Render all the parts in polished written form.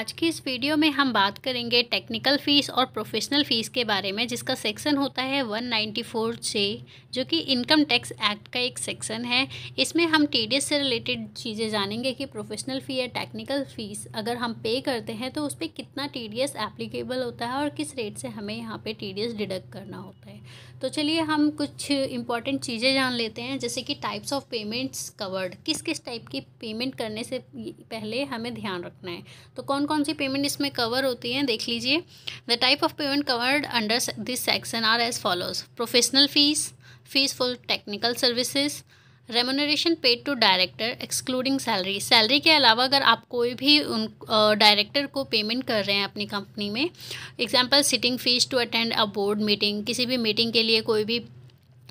आज की इस वीडियो में हम बात करेंगे टेक्निकल फ़ीस और प्रोफेशनल फ़ीस के बारे में, जिसका सेक्शन होता है 194 जे, जो कि इनकम टैक्स एक्ट का एक सेक्शन है। इसमें हम टीडीएस से रिलेटेड चीज़ें जानेंगे कि प्रोफेशनल फ़ी या टेक्निकल फ़ीस अगर हम पे करते हैं तो उस पर कितना टीडीएस एप्लीकेबल होता है और किस रेट से हमें यहाँ पे टीडीएस डिडक्ट करना होता है। तो चलिए हम कुछ इंपॉर्टेंट चीज़ें जान लेते हैं, जैसे कि टाइप्स ऑफ पेमेंट्स कवर्ड, किस किस टाइप की पेमेंट करने से पहले हमें ध्यान रखना है। तो कौन कौन सी पेमेंट इसमें कवर होती हैं देख लीजिए। The type of payment covered under this section are as follows: professional fees for technical services, remuneration paid to director excluding salary, salary के अलावा अगर आप कोई भी उन डायरेक्टर को पेमेंट कर रहे हैं अपनी कंपनी में, example sitting fees to attend a board meeting, किसी भी मीटिंग के लिए कोई भी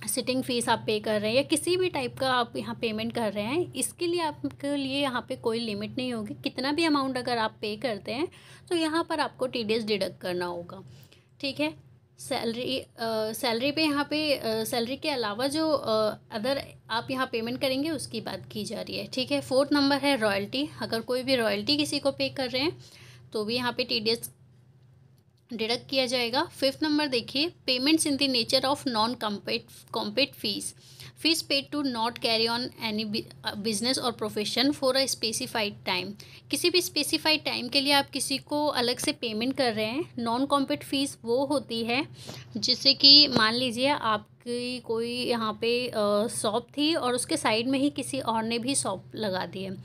सिटिंग फ़ीस आप पे कर रहे हैं या किसी भी टाइप का आप यहाँ पेमेंट कर रहे हैं, इसके लिए आपके लिए यहाँ पे कोई लिमिट नहीं होगी। कितना भी अमाउंट अगर आप पे करते हैं तो यहाँ पर आपको टीडीएस डिडक्ट करना होगा, ठीक है। सैलरी पे यहाँ पे सैलरी के अलावा जो अदर आप यहाँ पेमेंट करेंगे उसकी बात की जा रही है, ठीक है। 4th नंबर है रॉयल्टी, अगर कोई भी रॉयल्टी किसी को पे कर रहे हैं तो भी यहाँ पे टीडीएस डिडक्ट किया जाएगा। 5th नंबर देखिए, payments in the nature of non compete fees paid to not carry on any business और profession for a specified time, किसी भी स्पेसिफाइड टाइम के लिए आप किसी को अलग से पेमेंट कर रहे हैं। नॉन कॉम्पेट फीस वो होती है जिससे कि मान लीजिए आपकी कोई यहाँ पे शॉप थी और उसके साइड में ही किसी और ने भी शॉप लगा दी है,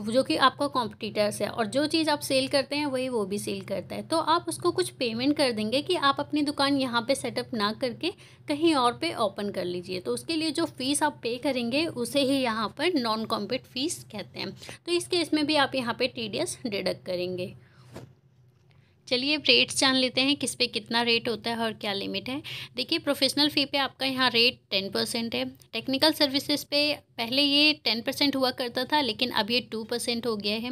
जो कि आपका कॉम्पिटिटर्स है, और जो चीज़ आप सेल करते हैं वही वो भी सेल करता है, तो आप उसको कुछ पेमेंट कर देंगे कि आप अपनी दुकान यहाँ पे सेटअप ना करके कहीं और पे ओपन कर लीजिए। तो उसके लिए जो फ़ीस आप पे करेंगे उसे ही यहाँ पर नॉन कॉम्पेट फ़ीस कहते हैं। तो इस केस में भी आप यहाँ पे टीडीएस डिडक्ट करेंगे। चलिए रेट्स जान लेते हैं, किस पे कितना रेट होता है और क्या लिमिट है। देखिए प्रोफेशनल फ़ी पे आपका यहाँ रेट 10% है। टेक्निकल सर्विसेज पे पहले ये 10% हुआ करता था, लेकिन अब ये 2% हो गया है।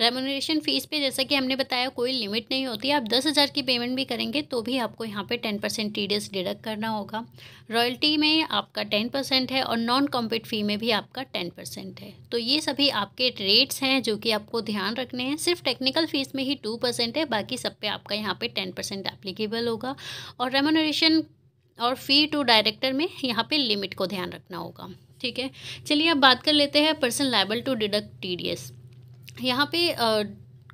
रेमुनरेशन फ़ीस पे जैसा कि हमने बताया कोई लिमिट नहीं होती, आप 10,000 की पेमेंट भी करेंगे तो भी आपको यहाँ पे 10% टीडीएस डिडक्ट करना होगा। रॉयल्टी में आपका 10% है और नॉन कॉम्पिट फ़ी में भी आपका 10% है। तो ये सभी आपके रेट्स हैं जो कि आपको ध्यान रखने हैं। सिर्फ टेक्निकल फ़ीस में ही 2% है, बाकी सब पे आपका यहाँ पे 10% एप्लीकेबल होगा। और रेमुनरेशन और फ़ी टू डायरेक्टर में यहाँ पे लिमिट को ध्यान रखना होगा, ठीक है। चलिए अब बात कर लेते हैं person liable to deduct TDS. यहाँ पे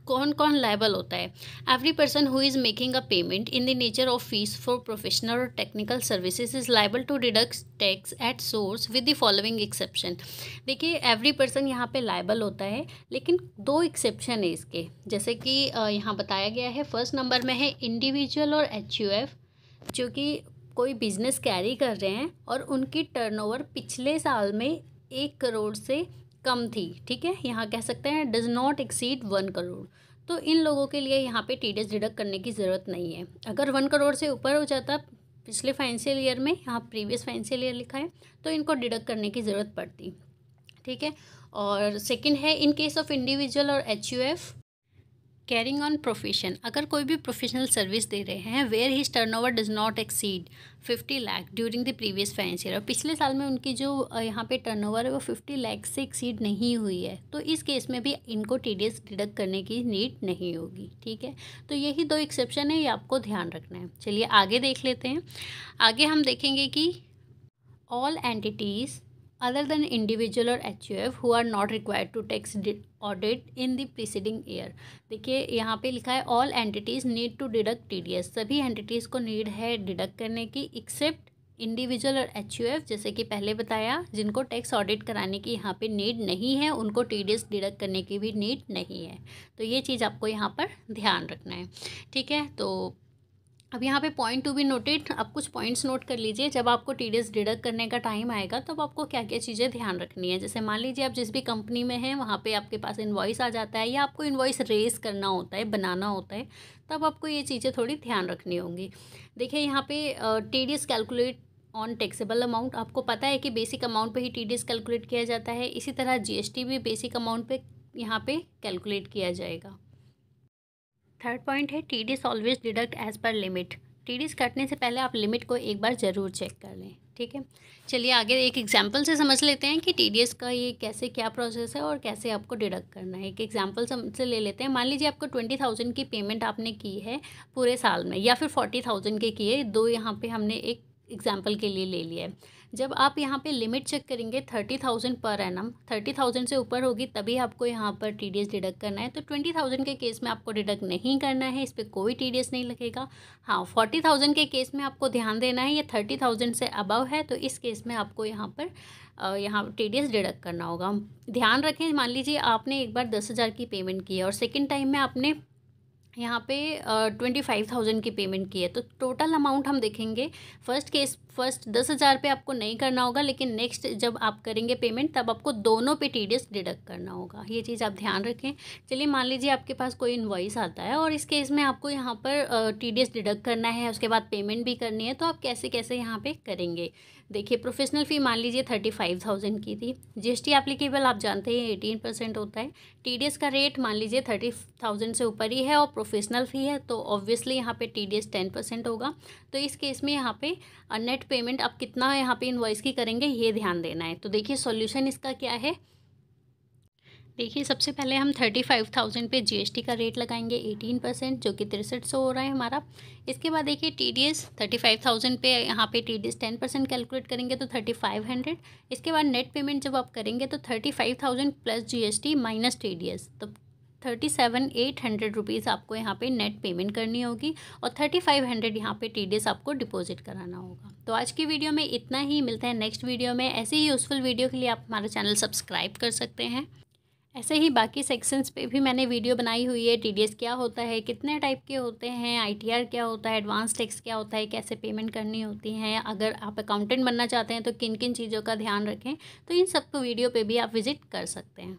कौन कौन लायबल होता है। Every person who is making a payment in the nature of fees for professional और technical services is liable to deduct tax at source with the following exception. देखिए every person यहाँ पे लायबल होता है, लेकिन 2 exception है इसके, जैसे कि यहाँ बताया गया है। 1st नंबर में है इंडिविजुअल और एचयूएफ, जो कि कोई बिजनेस कैरी कर रहे हैं और उनकी टर्नओवर पिछले साल में 1 करोड़ से कम थी, ठीक है। यहाँ कह सकते हैं डज नॉट एक्सीड 1 करोड़। तो इन लोगों के लिए यहाँ पे टीडीएस डिडक्ट करने की ज़रूरत नहीं है। अगर 1 करोड़ से ऊपर हो जाता पिछले फाइनेंशियल ईयर में, यहाँ प्रीवियस फाइनेंशियल ईयर लिखा है, तो इनको डिडक्ट करने की ज़रूरत पड़ती, ठीक है। और सेकंड है इन केस ऑफ इंडिविजुअल और एचयूएफ कैरिंग ऑन प्रोफेशन, अगर कोई भी प्रोफेशनल सर्विस दे रहे हैं where his turnover does not exceed 50 lakh during the previous financial year, और पिछले साल में उनकी जो यहाँ पे टर्नओवर है वो 50 लाख से एक्सीड नहीं हुई है, तो इस केस में भी इनको टीडीएस डिडक्ट करने की नीड नहीं होगी, ठीक है। तो यही 2 एक्सेप्शन है, ये आपको ध्यान रखना है। चलिए आगे देख लेते हैं। आगे हम देखेंगे कि all entities other than individual or HUF who are not required to tax audit in the preceding year। देखिए यहाँ पे लिखा है all entities need to deduct TDS, सभी entities को नीड है डिडक्ट करने की, एक्सेप्ट इंडिविजुअल और HUF, जैसे कि पहले बताया, जिनको टैक्स ऑडिट कराने की यहाँ पे नीड नहीं है, उनको टीडीएस डिडक्ट करने की भी नीड नहीं है। तो ये चीज़ आपको यहाँ पर ध्यान रखना है, ठीक है। तो अब यहाँ पे पॉइंट टू बी नोटेड, अब कुछ पॉइंट्स नोट कर लीजिए। जब आपको टीडीएस डिडक्ट करने का टाइम आएगा तब आपको क्या क्या चीज़ें ध्यान रखनी है। जैसे मान लीजिए आप जिस भी कंपनी में हैं वहाँ पे आपके पास इनवॉइस आ जाता है या आपको इनवॉइस रेस करना होता है, बनाना होता है, तब आपको ये चीज़ें थोड़ी ध्यान रखनी होंगी। देखिए यहाँ पे TDS calculate on taxable amount, आपको पता है कि बेसिक अमाउंट पे ही टीडीएस कैलकुलेट किया जाता है। इसी तरह जीएसटी भी बेसिक अमाउंट पे यहाँ पे कैलकुलेट किया जाएगा। 3rd पॉइंट है TDS always deduct as per limit, TDS काटने से पहले आप लिमिट को एक बार ज़रूर चेक कर लें, ठीक है। चलिए आगे एक एग्जांपल से समझ लेते हैं कि टीडीएस का ये कैसे क्या प्रोसेस है और कैसे आपको डिडक्ट करना है। एक एग्जांपल से ले लेते हैं। मान लीजिए आपको 20,000 की पेमेंट आपने की है पूरे साल में, या फिर 40,000 के की है। दो यहाँ पे हमने एक एग्जाम्पल के लिए ले लिया है। जब आप यहाँ पे लिमिट चेक करेंगे 30,000 पर एनम, 30,000 से ऊपर होगी तभी आपको यहाँ पर टीडीएस डिडक्ट करना है। तो 20,000 के केस में आपको डिडक्ट नहीं करना है, इस पर कोई टीडीएस नहीं लगेगा। हाँ, 40,000 के केस में आपको ध्यान देना है, ये 30,000 से अबव है तो इस केस में आपको यहाँ पर यहाँ टीडीएस डिडक्ट करना होगा। ध्यान रखें, मान लीजिए आपने एक बार 10,000 की पेमेंट की है और सेकेंड टाइम में आपने यहाँ पे 25,000 की पेमेंट की है, तो टोटल अमाउंट हम देखेंगे। फर्स्ट 10,000 पे आपको नहीं करना होगा, लेकिन नेक्स्ट जब आप करेंगे पेमेंट तब आपको दोनों पे टीडीएस डिडक्ट करना होगा। ये चीज़ आप ध्यान रखें। चलिए मान लीजिए आपके पास कोई इनवॉइस आता है और इस केस में आपको यहाँ पर टीडीएस डिडक्ट करना है, उसके बाद पेमेंट भी करनी है। तो आप कैसे कैसे यहाँ पे करेंगे, देखिए। प्रोफेशनल फ़ी मान लीजिए 35,000 की थी। जीएसटी एप्लीकेबल आप जानते हैं 18% होता है। टीडीएस का रेट मान लीजिए 30,000 से ऊपर ही है और प्रोफेशनल फ़ी है, तो ऑब्वियसली यहाँ पे टीडीएस 10% होगा। तो इस केस में यहाँ पे नेट पेमेंट आप कितना यहाँ पे इनवॉइस की करेंगे ये ध्यान देना है। तो देखिए सॉल्यूशन इसका क्या है। देखिए सबसे पहले हम 35,000 पे जीएसटी का रेट लगाएंगे 18%, जो कि 6300 हो रहा है हमारा। इसके बाद देखिए टीडीएस 35,000 पे यहाँ पे टीडीएस 10% कैलकुलेट करेंगे तो 3,500। इसके बाद नेट पेमेंट जब आप करेंगे तो 35,000 प्लस जीएसटी माइनस टीडीएस, तो 37,800 रुपीज़ आपको यहाँ पे नेट पेमेंट करनी होगी और 3,500 यहाँ पे टीडीएस आपको डिपॉजिट कराना होगा। तो आज की वीडियो में इतना ही, मिलते हैं नेक्स्ट वीडियो में। ऐसे ही यूज़फुल वीडियो के लिए आप हमारा चैनल सब्सक्राइब कर सकते हैं। ऐसे ही बाकी सेक्शंस पे भी मैंने वीडियो बनाई हुई है। टीडीएस क्या होता है, कितने टाइप के होते हैं, आईटीआर क्या होता है, एडवांस टैक्स क्या होता है, कैसे पेमेंट करनी होती है, अगर आप अकाउंटेंट बनना चाहते हैं तो किन किन चीज़ों का ध्यान रखें, तो इन सब को वीडियो पे भी आप विज़िट कर सकते हैं।